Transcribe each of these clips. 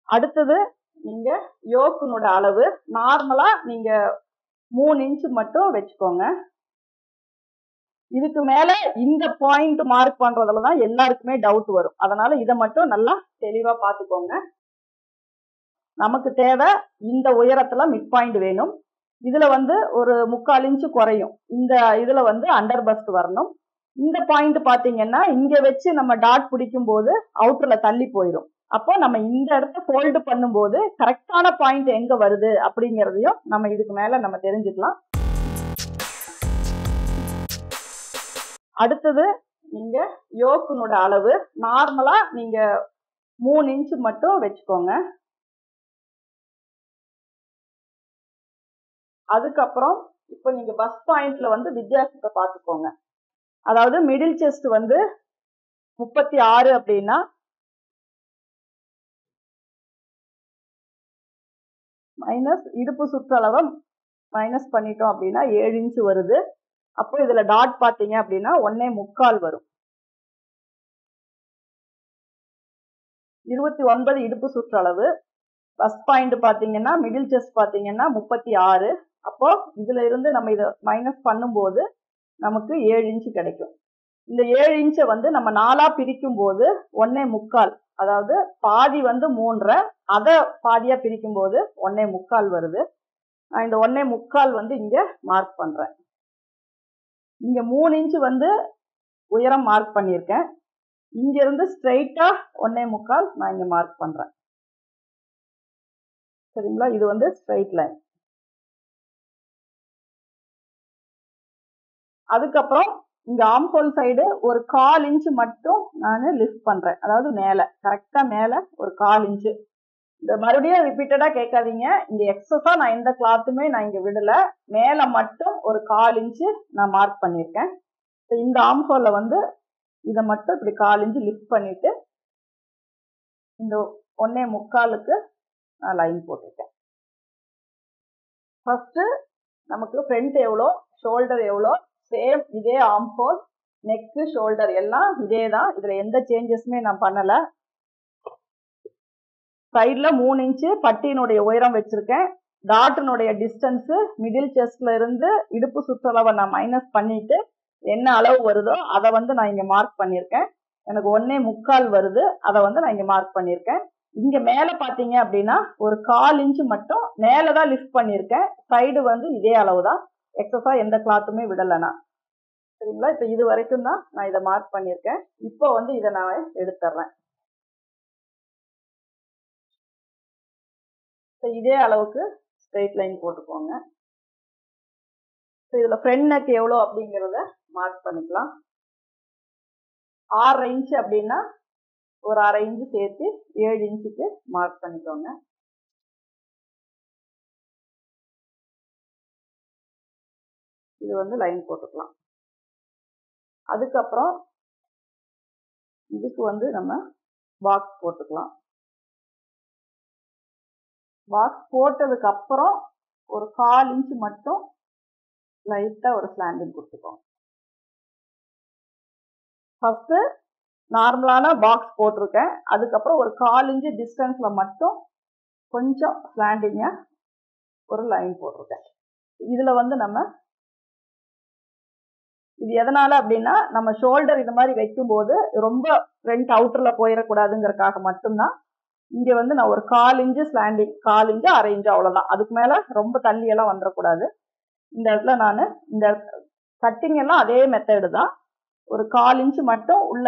அடுத்தது நீங்க யோக்குனோட அளவு நார்மலா நீங்க 3 இன்ச் மட்டும் வச்சுக்கோங்க. இதுக்கு மேல இந்த பாயிண்ட் மார்க் பண்றதுல தான் எல்லாருக்குமே டவுட் வரும். அதனால இதை மட்டும் நல்லா தெளிவா பாத்துக்கோங்க. நமக்கு தேவை இந்த உயரத்துல மிட் பாயிண்ட் வேணும். இதுல வந்து ஒரு 3/4 இன்ச் குறையும். இந்த இதுல வந்து அண்டர் பஸ்ட் வரணும். இந்த பாயிண்ட் பாத்தீங்கன்னா இங்க வச்சு நம்ம டாட் பிடிக்கும் போது அவுட்டர்ல தள்ளி போயிடும். அப்போ நம்ம இந்த இடத்த ஃபோல்டு பண்ணும்போது கரெக்டான பாயிண்ட் எங்க வருது அப்படிங்கறதையும் நம்ம இதுக்கு மேல நம்ம தெரிஞ்சுக்கலாம். அடுத்தது நீங்க யோக்குனோட அளவு நார்மலா நீங்க 3 இன்ச் மட்டும் வச்சுக்கோங்க. அதுக்கப்புறம் இப்போ நீங்க பஸ் பாயிண்ட்ல வந்து வித்தியாசத்தை பார்த்துக்கோங்க. அதாவது மிடில் செஸ்ட் வந்து 36 அப்படின்னா மைனஸ் இடுப்பு சுற்றளவை மைனஸ் பண்ணிட்டோம் அப்படின்னா 7 இன்ச் வருது. அப்போ இதுல டாட் பாத்தீங்க அப்படின்னா 1.25 வரும். 29 இடுப்பு சுற்றளவு. பஸ் பாயிண்ட் பாத்தீங்கன்னா மிடில் செஸ்ட் பாத்தீங்கன்னா 36. அப்போ இதுல இருந்து நம்ம இதை மைனஸ் பண்ணும்போது நமக்கு 7 இன்ச் கிடைக்கும். இந்த 7 இன்ச்சை வந்து நம்ம 4ஆ பிரிக்கும் போது 1.25, அதாவது பாதி வந்து 3, அதை பாதியா பிரிக்கும் போது 1.25 வருது. நான் இந்த 1.25 வந்து இங்க மார்க் பண்றேன். இங்க 3 இன்ச் வந்து உயரம் மார்க் பண்ணியிருக்கேன். இங்க இருந்து ஸ்ட்ரைட்டா 1.25 நான் இங்க மார்க் பண்றேன். சரிங்களா? இது வந்து ஸ்ட்ரைட் லைன். அதுக்கப்புறம் இங்க ஆம்ஹோல் சைடு ஒரு 1/4 இன்ச் மட்டும் நான் லிஃப்ட் பண்றேன். அதாவது மேல கரெக்டா மேல ஒரு 1/4 இன்ச். இந்த மறுபடியும் ரிப்பீட்டடா கேட்காதீங்க. இங்க எக்ஸஸா நான் எந்த கிளாத்துமே நான் இங்க விடல. மேல மட்டும் ஒரு 1/4 இன்ச் நான் மார்க் பண்ணிருக்கேன். இந்த ஆம்ஹோல்ல வந்து இதை மட்டும் இப்படி 1/4 இன்ச் லிஃப்ட் பண்ணிட்டு இந்த 1.25க்கு நான் லைன் போட்டிருக்கேன். ஃபர்ஸ்ட் நமக்கு ஃப்ரண்ட் எவ்வளோ, ஷோல்டர் எவ்வளோ, சேம் இதே ஆம்ஹோல், நெக்கு, ஷோல்டர் எல்லாம் இதே தான். இதுல எந்த சேஞ்சஸுமே நான் பண்ணல. சைட்ல 3 இன்ச் பட்டியினுடைய உயரம் வச்சிருக்கேன். டாட்டினுடைய டிஸ்டன்ஸ் மிடில் செஸ்ட்ல இருந்து இடுப்பு சுற்றளவை நான் மைனஸ் பண்ணிட்டு என்ன அளவு வருதோ அதை வந்து நான் இங்க மார்க் பண்ணிருக்கேன். எனக்கு 1.25 வருது. அதை வந்து நான் இங்க மார்க் பண்ணிருக்கேன். இங்க மேல பாத்தீங்க அப்படின்னா ஒரு 1/4 இன்ச் மட்டும் மேலதான் லிஃப்ட் பண்ணிருக்கேன். சைடு வந்து இதே அளவு தான். எக்ஸஸா எந்த கிளாத்துமே விடலனா. சரிங்களா? இப்ப இது வரைக்கும் தான் நான் இதை மார்க் பண்ணிருக்கேன். இப்போ வந்து இதை நான் எடுத்துறேன். இதே அளவுக்கு ஸ்ட்ரெயிட் லைன் போட்டுக்கோங்க. இதுல ஃப்ரண்ட் நெக் எவ்வளோ அப்படிங்கறத மார்க் பண்ணிக்கலாம். 6 இன்ச் அப்படின்னா ஒரு 1/2 இன்ச் சேர்த்து 7 இன்ச்சுக்கு மார்க் பண்ணிக்கோங்க. இது வந்து லைன் போட்டுக்கலாம். அதுக்கப்புறம் இதுக்கு வந்து நம்ம பாக்ஸ் போட்டுக்கலாம். பாக்ஸ் போட்டதுக்கு அப்புறம் ஒரு 1/4 இன்ச் மட்டும் லைட்டா ஒரு ஸ்லாண்டிங் கொடுத்துக்கோங்க. ஃபர்ஸ்ட் நார்மலான பாக்ஸ் போட்டிருக்கேன். அதுக்கப்புறம் ஒரு 1/4 இன்ச் டிஸ்டன்ஸ்ல மட்டும் கொஞ்சம் ஸ்லாண்டிங்க ஒரு லைன் போட்டிருக்கேன். இதுல வந்து நம்ம இது எதனால அப்படின்னா நம்ம ஷோல்டர் இந்த மாதிரி வைக்கும் போது ரொம்ப ஃப்ரண்ட் அவுட்டர்ல போயிடக்கூடாதுங்கிறதுக்காக மட்டும்தான் இங்க வந்து நான் ஒரு 1/4 இன்ச் ஸ்லாண்டிங், 1/4 இன்ச் 1/2 இன்ச் அவ்வளவுதான். அதுக்கு மேல ரொம்ப தள்ளி எல்லாம் வந்துடக்கூடாது. இந்த இடத்துல நான் இந்த கட்டிங் எல்லாம் அதே மெத்தடு தான். ஒரு 1/4 இன்ச் மட்டும் உள்ள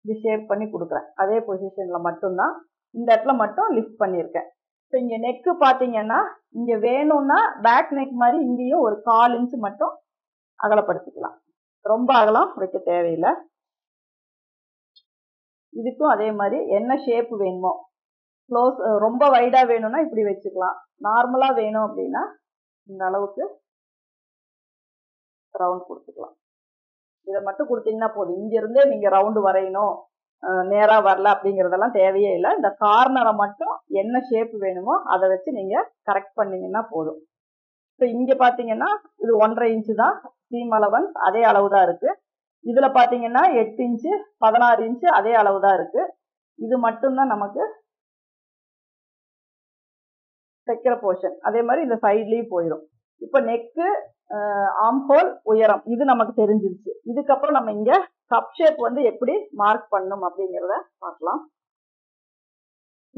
ஷேப் பண்ணி கொடுக்குறேன். அதே பொசிஷன்ல மட்டும்தான். இந்த இடத்துல மட்டும் லிஃப்ட் பண்ணியிருக்கேன். இப்போ இங்க நெக்கு பாத்தீங்கன்னா இங்க வேணும்னா பேக் நெக் மாதிரி இங்கேயும் ஒரு 1/4 இன்ச் மட்டும் அகலப்படுத்திக்கலாம். ரொம்ப அகலம் வைக்க தேவையில்லை. இதுக்கும் அதே மாதிரி என்ன ஷேப் வேணுமோ, க்ளோஸ் ரொம்ப வைடா வேணும்னா இப்படி வச்சுக்கலாம். நார்மலா வேணும் அப்படின்னா இந்த அளவுக்கு ரவுண்ட் கொடுத்துக்கலாம். இதை மட்டும் கொடுத்தீங்கன்னா போதும். இங்க இருந்தே நீங்க ரவுண்டு வரையணும், நேரா வரல அப்படிங்கறதெல்லாம் தேவையே இல்லை. இந்த கார்னரை மட்டும் என்ன ஷேப் வேணுமோ அதை வச்சு நீங்க கரெக்ட் பண்ணீங்கன்னா போதும். இப்போ இங்க பாத்தீங்கன்னா இது 1/2 இன்ச் தான் சீம் அலவன்ஸ், அதே அளவு தான் இருக்கு. இதுல பாத்தீங்கன்னா 8 இன்ச் 16 இன்ச் அதே அளவு தான் இருக்கு. இது மட்டும்தான் நமக்கு தைக்கிற போர்ஷன் அதே மாதிரி இந்த சைட்லயும் போயிடும். இப்போ நெக்கு, ஆர்ம் ஹோல், உயரம் இது நமக்கு தெரிஞ்சிருச்சு. இதுக்கப்புறம் நம்ம இங்க கப் ஷேப் வந்து எப்படி மார்க் பண்ணணும் அப்படிங்கிறத பார்க்கலாம்.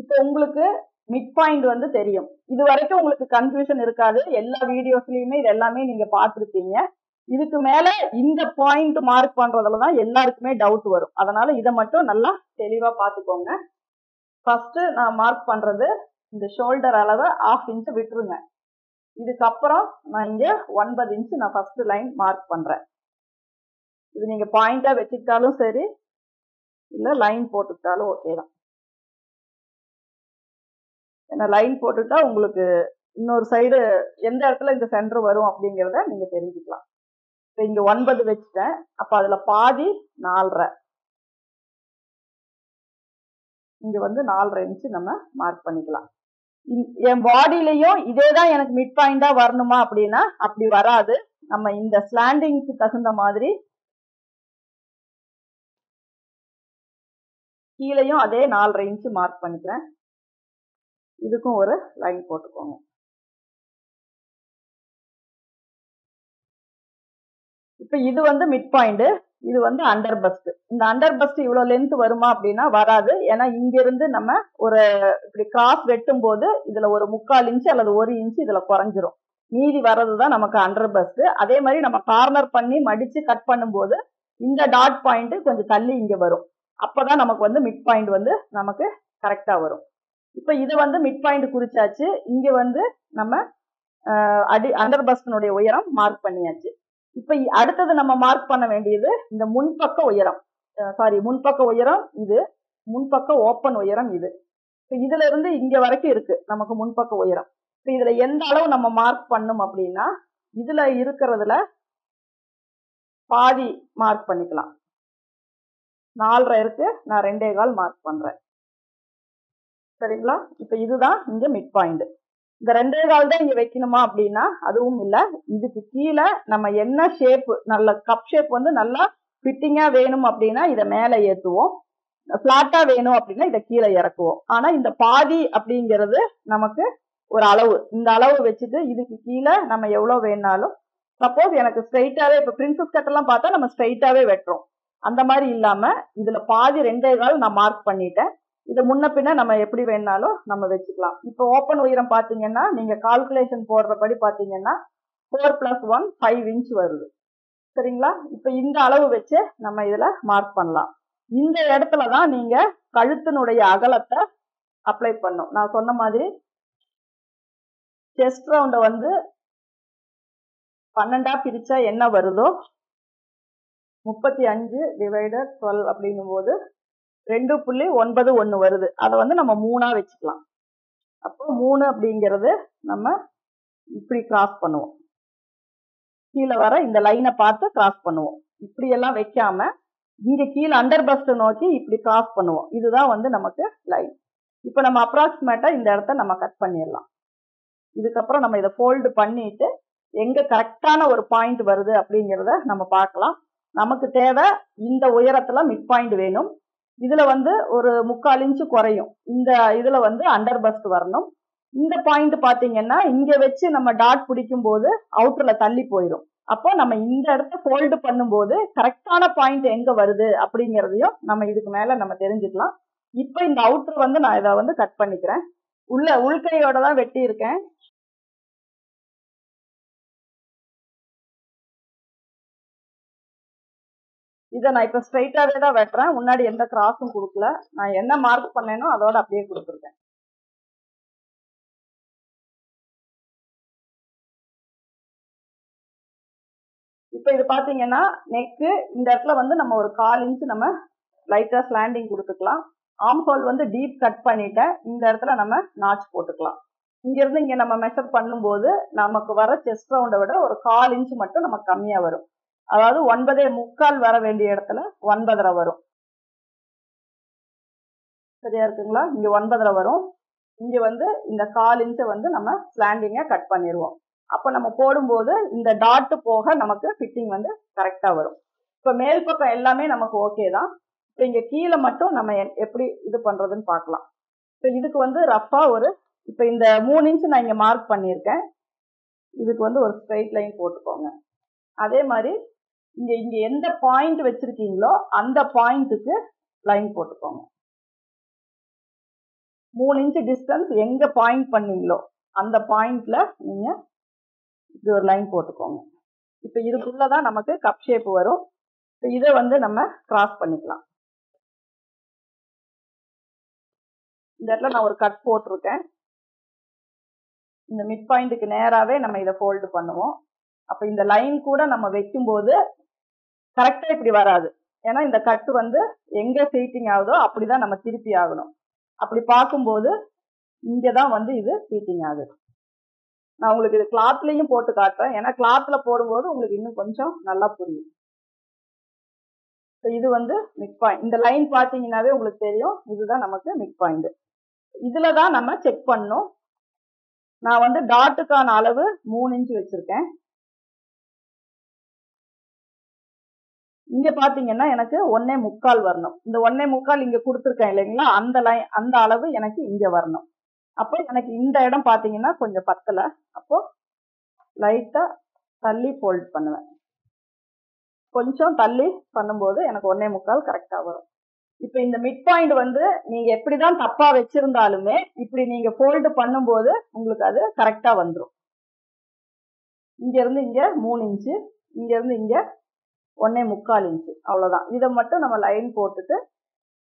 இப்போ உங்களுக்கு மிட் பாயிண்ட் வந்து தெரியும். இது வரைக்கும் உங்களுக்கு கன்ஃபியூஷன் இருக்காது. எல்லா வீடியோஸ்லயுமே இது எல்லாமே நீங்க பார்த்துருப்பீங்க. இதுக்கு மேல இந்த பாயிண்ட் மார்க் பண்றதுல தான் எல்லாருக்குமே டவுட் வரும். அதனால இதை மட்டும் நல்லா தெளிவா பார்த்துக்கோங்க. ஃபர்ஸ்ட் நான் மார்க் பண்றது இந்த ஷோல்டர் அளவை 1/2 இன்ச் விட்டுருங்க. இதுக்கப்புறம் நான் இங்க 9 இன்ச் நான் ஃபர்ஸ்ட் லைன் மார்க் பண்றேன். இது நீங்க பாயிண்டா வச்சுக்கிட்டாலும் சரி, இல்ல லைன் போட்டுக்கிட்டாலும் ஓகே தான். ஏன்னா லைன் போட்டுட்டா உங்களுக்கு இன்னொரு சைடு எந்த இடத்துல இந்த சென்டர் வரும் அப்படிங்கிறத நீங்க தெரிஞ்சுக்கலாம். இப்போ இங்க 9 வச்சுட்டேன். அப்ப அதுல பாதி 4.5, இங்க வந்து 4.5 இன்ச் நம்ம மார்க் பண்ணிக்கலாம். என் பாடியிலையும் இதேதான் எனக்கு மிட் பாயிண்டா வரணுமா அப்படின்னா அப்படி வராது. நம்ம இந்த ஸ்லாண்டிங்க்கு தகுந்த மாதிரி கீழையும் அதே 4.5 இன்ச் மார்க் பண்ணிக்கிறேன். இதுக்கும் ஒரு லைன் போட்டுக்கோங்க. இப்ப இது வந்து மிட் பாயிண்ட், இது வந்து அண்டர் பஸ்ட். இந்த அண்டர் பஸ்ட் இவ்வளவு லென்த் வருமா அப்படின்னா வராது. ஏன்னா இங்க இருந்து நம்ம ஒரு இப்படி கிராஸ் வெட்டும் போது இதுல ஒரு 3/4 இன்ச் அல்லது 1 இன்ச் இதுல குறைஞ்சிரும். மீதி வர்றதுதான் நமக்கு அண்டர் பஸ்ட். அதே மாதிரி நம்ம கார்னர் பண்ணி மடிச்சு கட் பண்ணும்போது இந்த டாட் பாயிண்ட் கொஞ்சம் தள்ளி இங்க வரும். அப்பதான் நமக்கு வந்து மிட் பாயிண்ட் வந்து நமக்கு கரெக்டா வரும். இப்ப இது வந்து மிட் பாயிண்ட் குறிச்சாச்சு. இங்க வந்து நம்ம அண்டர் பஸ்டினுடைய உயரம் மார்க் பண்ணியாச்சு. இப்ப அடுத்தது நம்ம மார்க் பண்ண வேண்டியது இந்த முன்பக்க உயரம். முன்பக்க உயரம் இது, முன்பக்க ஓப்பன் உயரம் இது. இதுல இருந்து இங்க வரைக்கும் இருக்கு நமக்கு முன்பக்க உயரம். இப்ப இதுல எந்த அளவு நம்ம மார்க் பண்ணும் அப்படின்னா இதுல இருக்கிறதுல பாதி மார்க் பண்ணிக்கலாம். 4.5 இருக்கு, நான் 2.25 மார்க் பண்றேன். சரிங்களா? இப்ப இதுதான் இங்க மிட் பாயிண்ட். இந்த 2.25 தான் இங்க வைக்கணுமா அப்படின்னா அதுவும் இல்ல. இதுக்கு கீழே நம்ம என்ன ஷேப், நல்ல கப் ஷேப் வந்து நல்லா ஃபிட்டிங்கா வேணும் அப்படின்னா இதை மேல ஏத்துவோம். பிளாட்டா வேணும் அப்படின்னா இதை கீழே இறக்குவோம். ஆனா இந்த பாதி அப்படிங்கிறது நமக்கு ஒரு அளவு. இந்த அளவு வச்சுட்டு இதுக்கு கீழே நம்ம எவ்வளவு வேணாலும், சப்போஸ் எனக்கு ஸ்ட்ரைட்டாவே, இப்ப பிரின்சஸ் கட் எல்லாம் பார்த்தா நம்ம ஸ்ட்ரைட்டாவே வெட்டுறோம். அந்த மாதிரி இல்லாம இதுல பாதி 2.25 நான் மார்க் பண்ணிட்டேன். இது முன்ன பின்ன நம்ம எப்படி வேணாலும் நம்ம வச்சுக்கலாம். இப்போ ஓப்பன் உயரம் பாத்தீங்கன்னா நீங்க கால்குலேஷன் போடுறபடி பாத்தீங்கன்னா 4 + 1 5 இன்ச் வருது. சரிங்களா? இப்ப இந்த அளவு வச்சு நம்ம இதுல மார்க் பண்ணலாம். இந்த இடத்துலதான் நீங்க கழுத்தினுடைய அகலத்தை அப்ளை பண்ணும். நான் சொன்ன மாதிரி செஸ்ட் ரவுண்ட வந்து 12 பிரிச்சா என்ன வருதோ 35 / 12 அப்படிங்கும் போது 2.91 வருது. அதை வந்து நம்ம 3ஆ வச்சுக்கலாம். அப்போ 3 அப்படிங்கிறது நம்ம இப்படி கிராஸ் பண்ணுவோம். கீழே வர இந்த லைனை பார்த்து கிராஸ் பண்ணுவோம். இப்படி எல்லாம் வைக்காம இங்க கீழே அண்டர் பஸ்ட் நோக்கி இப்படி கிராஸ் பண்ணுவோம். இதுதான் வந்து நமக்கு லைன். இப்ப நம்ம அப்ராக்சிமேட்டா இந்த இடத்த நம்ம கட் பண்ணிடலாம். இதுக்கப்புறம் நம்ம இதை ஃபோல்டு பண்ணிட்டு எங்க கரெக்டான ஒரு பாயிண்ட் வருது அப்படிங்கிறத நம்ம பார்க்கலாம். நமக்கு தேவை இந்த உயரத்துல மிட் பாயிண்ட் வேணும். இதுல வந்து ஒரு 3/4 இன்ச் குறையும். இந்த இதுல வந்து அண்டர் பஸ்ட் வரணும். இந்த பாயிண்ட் பாத்தீங்கன்னா இங்க வச்சு நம்ம டாட் பிடிக்கும் போது அவுட்டர்ல தள்ளி போயிடும். அப்போ நம்ம இந்த இடத்த ஃபோல்டு பண்ணும்போது கரெக்டான பாயிண்ட் எங்க வருது அப்படிங்கிறதையும் நம்ம இதுக்கு மேல நம்ம தெரிஞ்சுக்கலாம். இப்ப இந்த அவுட்டர் வந்து நான் இதை வந்து கட் பண்ணிக்கிறேன். உள்கையோட தான் வெட்டி இருக்கேன். இதை நான் இப்ப ஸ்ட்ரைட்டாவே தான் வெட்டுறேன். முன்னாடி எந்த கிராஸும் கொடுக்கல. நான் என்ன மார்க் பண்ணேனோ அதோட அப்படியே கொடுத்துருக்கேன். இப்ப இது பாத்தீங்கன்னா நெக்கு இந்த இடத்துல வந்து நம்ம ஒரு 1/4 இன்ச் நம்ம லைட்டா ஸ்லாண்டிங் கொடுத்துக்கலாம். ஆர்ம் ஹோல் வந்து டீப் கட் பண்ணிட்டேன். இந்த இடத்துல நம்ம நாட்ச் போட்டுக்கலாம். இங்க இருந்து இங்க நம்ம மெஷர் பண்ணும்போது நமக்கு வர செஸ்ட் ரவுண்டை விட ஒரு 1/4 இன்ச் மட்டும் நமக்கு கம்மியா வரும். அதாவது 9.25 வர வேண்டிய இடத்துல 9.5 வரும். சரியா இருக்குங்களா? இங்க 9.5 வரும். இங்க வந்து இந்த 1/4 இன்ச்சை வந்து நம்ம ஸ்லாண்டிங்கா கட் பண்ணிடுவோம். அப்ப நம்ம போடும்போது இந்த டாட் போக நமக்கு ஃபிட்டிங் வந்து கரெக்டா வரும். இப்ப மேல் பக்கம் எல்லாமே நமக்கு ஓகே தான். இப்ப இங்க கீழே மட்டும் நம்ம எப்படி இது பண்றதுன்னு பார்க்கலாம். இப்ப இதுக்கு வந்து ரஃபா ஒரு இப்ப இந்த 3 இன்ச் நான் இங்க மார்க் பண்ணியிருக்கேன். இதுக்கு வந்து ஒரு ஸ்ட்ரெயிட் லைன் போட்டுக்கோங்க. அதே மாதிரி இங்க இங்க எந்த பாயிண்ட் வச்சிருக்கீங்களோ அந்த பாயிண்ட்டுக்கு லைன் போட்டுக்கோங்க. 3 இன்ச் டிஸ்டன்ஸ் எங்க பாயிண்ட் பண்ணீங்களோ அந்த பாயிண்ட்ல நீங்க இப்படி ஒரு லைன் போட்டுக்கோங்க. இப்ப இதுக்குள்ளதான் நமக்கு கப் ஷேப் வரும். இதை வந்து நம்ம கிராஸ் பண்ணிக்கலாம். இந்த இடத்துல நான் ஒரு கட் போட்டிருக்கேன். இந்த மிட் பாயிண்ட்டுக்கு நேராவே நம்ம இதை ஃபோல்டு பண்ணுவோம். அப்ப இந்த லைன் கூட நம்ம வைக்கும்போது கரெக்டா இப்படி வராது. ஏன்னா இந்த கட்டு வந்து எங்க சீட்டிங் ஆகுதோ அப்படிதான் நம்ம திருப்பி ஆகணும். அப்படி பார்க்கும்போது இங்கதான் வந்து இது சீட்டிங் ஆகுது. நான் உங்களுக்கு இது கிளாத்லயும் போட்டு காட்டுறேன். ஏன்னா கிளாத்ல போடும்போது உங்களுக்கு இன்னும் கொஞ்சம் நல்லா புரியும். இது வந்து மிட் பாயிண்ட். இந்த லைன் பாத்தீங்கன்னாவே உங்களுக்கு தெரியும், இதுதான் நமக்கு மிட் பாயிண்ட். இதுலதான் நம்ம செக் பண்ணணும். நான் வந்து டாட்டுக்கான அளவு 3 இன்ச் வச்சிருக்கேன். இங்க பாத்தீங்கன்னா எனக்கு 1.25 வரணும். இந்த 1.25 இங்க கொடுத்துருக்கேன் இல்லைங்களா, அந்த லைன் அந்த அளவு எனக்கு இங்க வரணும். அப்போ எனக்கு இந்த இடம் பாத்தீங்கன்னா கொஞ்சம் பத்தல. அப்போ லைட்டா தள்ளி ஃபோல்ட் பண்ணுவேன். கொஞ்சம் தள்ளி பண்ணும்போது எனக்கு 1.25 கரெக்டா வரும். இப்ப இந்த மிட் பாயிண்ட் வந்து நீங்க எப்படிதான் தப்பா வச்சிருந்தாலுமே இப்படி நீங்க ஃபோல்டு பண்ணும்போது உங்களுக்கு அது கரெக்டா வந்துடும். இங்க இருந்து இங்க 3 இன்ச்சு, இங்க இருந்து இங்க 1.25 இன்ச்சு, அவ்வளவுதான். இதை மட்டும் நம்ம லைன் போட்டுட்டு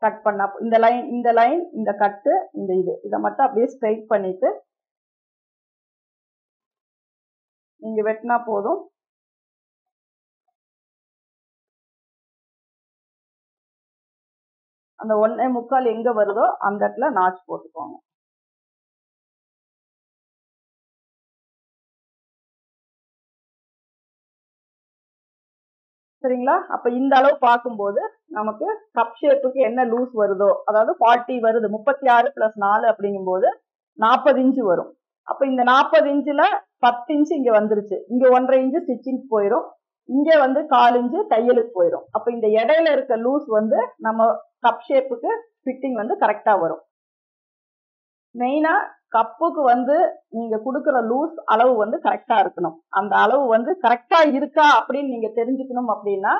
கட் பண்ணா இந்த லைன் இந்த கட்டு இந்த இதை மட்டும் அப்படியே ஸ்ட்ரைட் பண்ணிட்டு நீங்க வெட்டினா போதும். அந்த 1.25 எங்க வருதோ அந்த இடத்துல நாட்ச் போட்டுக்கோங்க. சரிங்களா? அப்ப இந்த அளவு பார்க்கும்போது நமக்கு கப் ஷேப்புக்கு என்ன லூஸ் வருதோ, அதாவது 40 வருது, 36 + 4 அப்படிங்கும்போது 40 இன்ச்சு வரும். அப்ப இந்த 40 இன்ச்சுல 10 இன்ச்சு இங்க வந்துருச்சு. இங்க 1.5 இன்ச்சு ஸ்டிச்சிங் போயிடும். இங்க வந்து 1/4 இன்ச்சு தையலுக்கு போயிடும். அப்ப இந்த இடையில இருக்க லூஸ் வந்து நம்ம கப் ஷேப்புக்கு ஃபிட்டிங் வந்து கரெக்டா வரும். மெயினா கப்புக்கு வந்து நீங்க கொடுக்கிற லூஸ் அளவு வந்து கரெக்டா இருக்கணும். அந்த அளவு வந்து கரெக்டா இருக்கா அப்படின்னு நீங்க தெரிஞ்சுக்கணும் அப்படின்னா